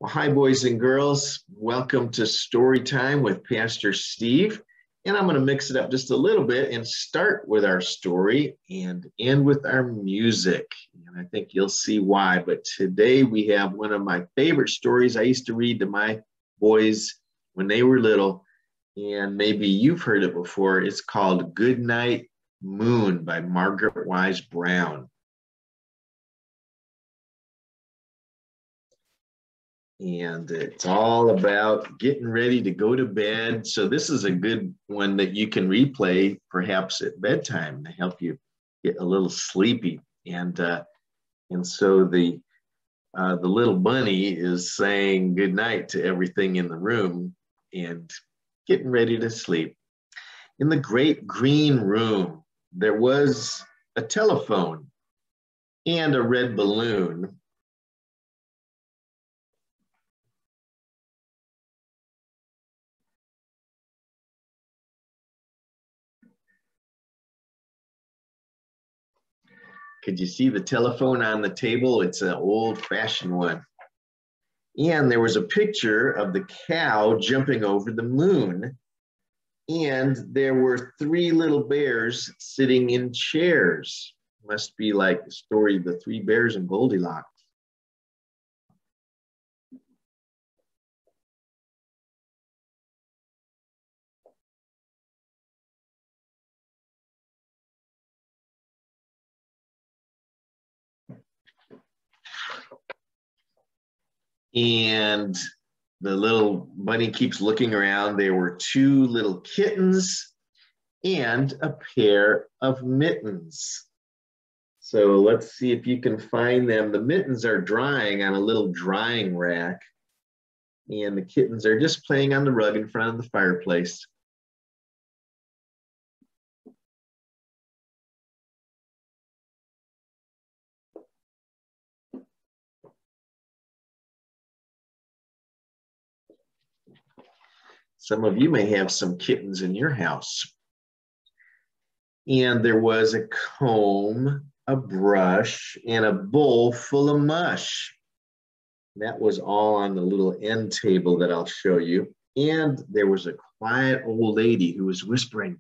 Well, hi, boys and girls. Welcome to Story Time with Pastor Steve. And I'm going to mix it up just a little bit and start with our story and end with our music. And I think you'll see why. But today we have one of my favorite stories I used to read to my boys when they were little. And maybe you've heard it before. It's called Goodnight Moon by Margaret Wise Brown. And it's all about getting ready to go to bed. So this is a good one that you can replay perhaps at bedtime to help you get a little sleepy. And so the little bunny is saying goodnight to everything in the room and getting ready to sleep. In the great green room, there was a telephone and a red balloon. Could you see the telephone on the table? It's an old-fashioned one. And there was a picture of the cow jumping over the moon. And there were three little bears sitting in chairs. Must be like the story of the three bears and Goldilocks. And the little bunny keeps looking around. There were two little kittens and a pair of mittens. So let's see if you can find them. The mittens are drying on a little drying rack, and the kittens are just playing on the rug in front of the fireplace. Some of you may have some kittens in your house. And there was a comb, a brush, and a bowl full of mush. That was all on the little end table that I'll show you. And there was a quiet old lady who was whispering,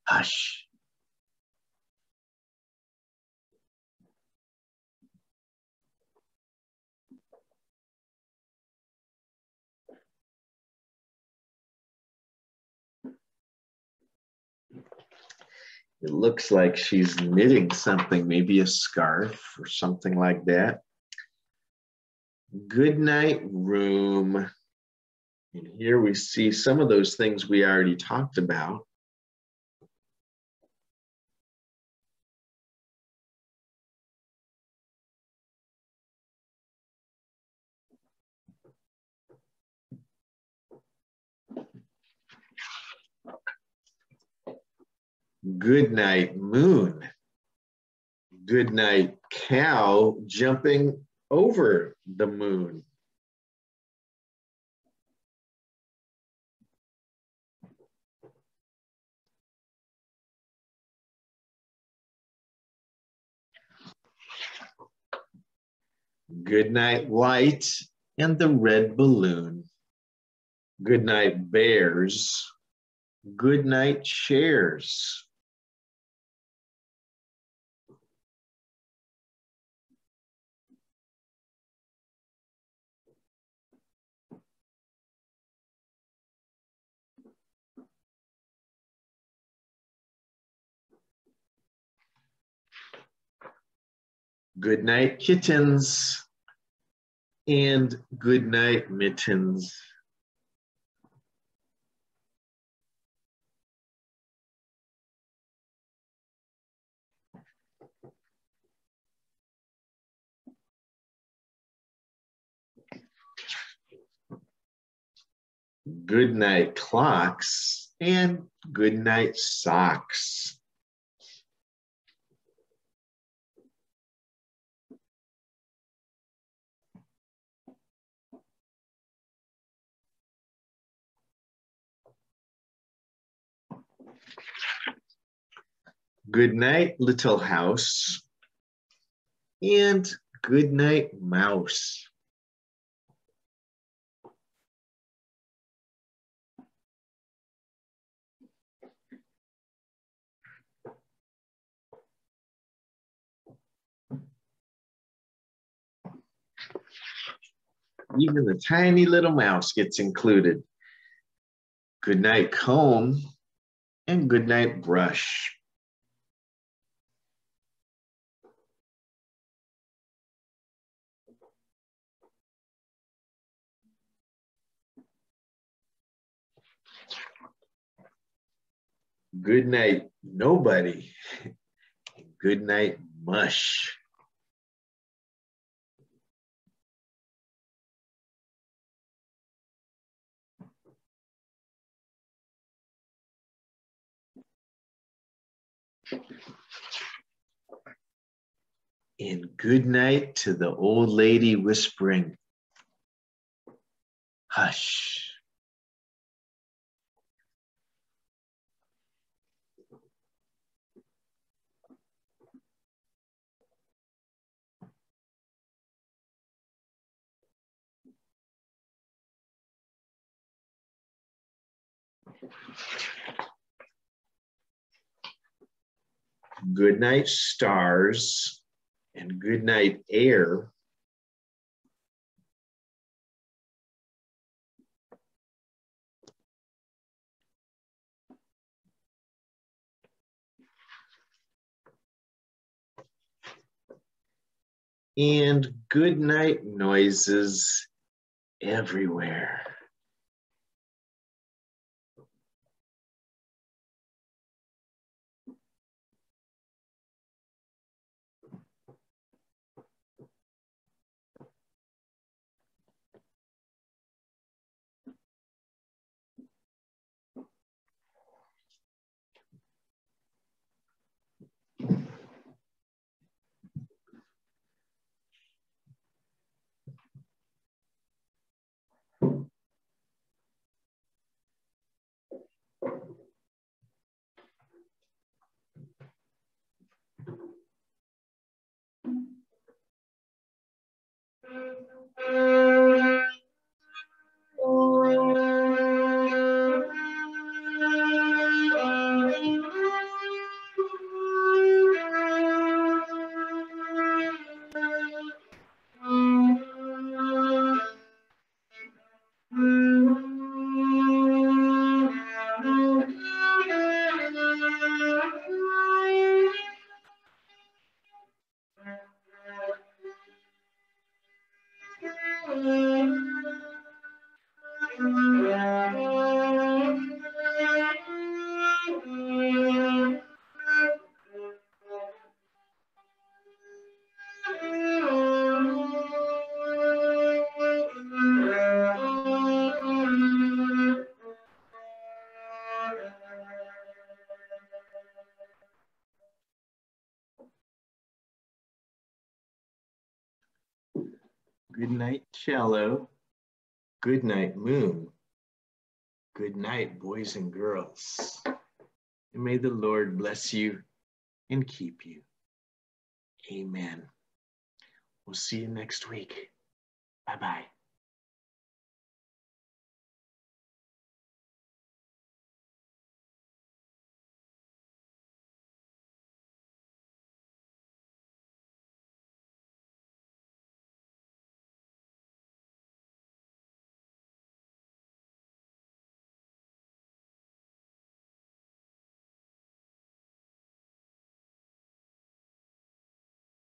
"Hush." It looks like she's knitting something, maybe a scarf or something like that. Goodnight room. And here we see some of those things we already talked about. Goodnight moon. Goodnight cow jumping over the moon. Goodnight light and the red balloon. Goodnight bears. Goodnight chairs. Goodnight kittens and goodnight mittens. Goodnight clocks and goodnight socks. Goodnight little house and goodnight mouse. Even the tiny little mouse gets included. Goodnight comb and goodnight brush. Goodnight nobody. Goodnight mush. And good night to the old lady whispering, hush. Good night stars and good night air. And good night noises everywhere. Good night, cello. Good night, moon. Good night, boys and girls. And may the Lord bless you and keep you. Amen. We'll see you next week. Bye-bye.